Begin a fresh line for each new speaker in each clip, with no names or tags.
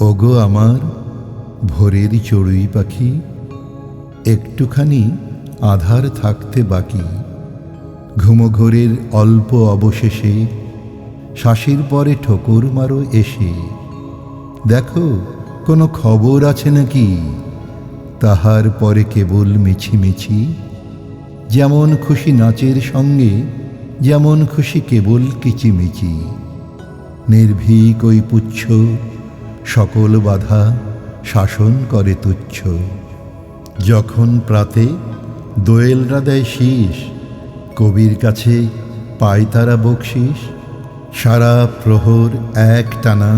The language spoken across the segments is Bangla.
ওগো আমার ভোরের চড়ুই পাখি, একটুখানি আধার থাকতে বাকি। ঘুমঘোরের অল্প অবশেষে শ্বাসের পরে ঠোকর মারো এসে। দেখো কোনো খবর আছে নাকি, তাহার পরে কেবল মিছিমিছি। যেমন খুশি নাচের সঙ্গে, যেমন খুশি কেবল কিচিমিচি। নির্ভীক ওই পুচ্ছ সকল বাধা শাসন করে তুচ্ছ। যখন প্রাতে দোয়েলরা দেয় শীষ, কবির কাছে পায় তারা বকশিস। সারা প্রহর এক টানা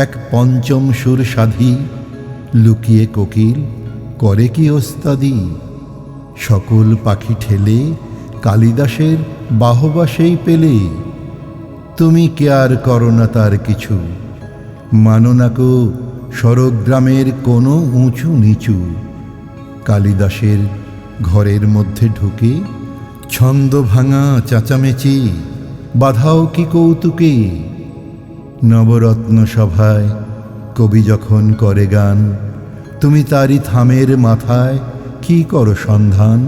এক পঞ্চম সুর সাধি, লুকিয়ে কোকিল করে কি ওস্তাদি। সকল পাখি ঠেলে কালিদাসের বাহবা সেই পেলে। তুমি কেয়ার করো না তার কিছু, মানো না কো স্বরগ্রামের কোনো উঁচু নিচু। কালিদাসের ঘরের মধ্যে ঢুকে ছন্দ ভাঙা চেঁচামেচি বাধাও কি কৌতুকে। নবরত্ন সভায় কবি যখন করে গান, তুমি তারি থামের মাথায় কি করো সন্ধান।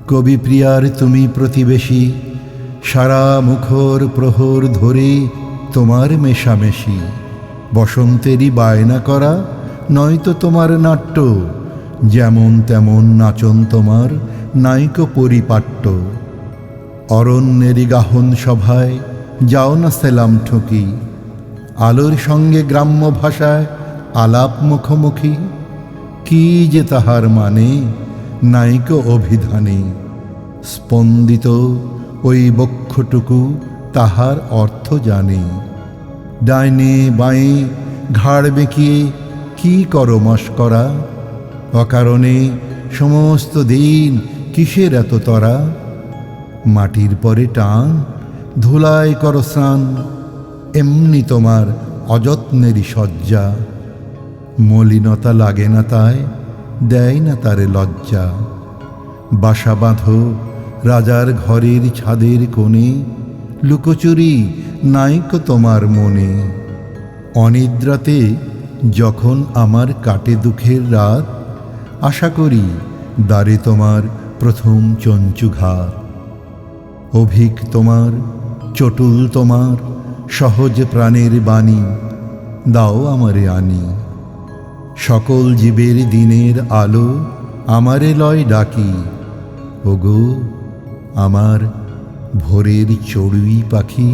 কবি প্রিয়ার তুমি প্রতিবেশী, সারা মুখর প্রহর ধরে তোমার মেশামেশি। বসন্তেরই বায়না করা নয়তো তোমার নাট্য, যেমন তেমন নাচন তোমার নাইকো পরিপাট্য। অরণ্যেরই গাহন সভায় যাও না সেলাম ঠুকি, আলোর সঙ্গে গ্রাম্য ভাষায় আলাপ মুখোমুখি। কি যে তাহার মানে নাইকো অভিধানে, স্পন্দিত ওই বক্ষটুকু তাহার অর্থ জানে। ডাইনে বাঁয়ে ঘাড় বেঁকিয়ে কি করো মস্করা, অকারণে সমস্ত দিন কিসের এত তরা। মাটির পরে টান ধুলায় করো স্নান, এমনি তোমার অযত্নেরই সজ্জা। মলিনতা লাগে না তাই, দেয় না তারে লজ্জা। বাসা বাঁধো রাজার ঘরের ছাদের কোণে, লুকোচুরি নাইকো তোমার মনে। অনিদ্রাতে যখন আমার কাটে দুঃখের রাত, আশা করি দ্বারে তোমার প্রথম চঞ্চুঘাত। অভিক তোমার, চটুল তোমার, সহজ প্রাণের বাণী, দাও আমারে আনি। সকল জীবের দিনের আলো আমারে লয় ডাকি। ওগো আমার ভোরের চড়ুই পাখি।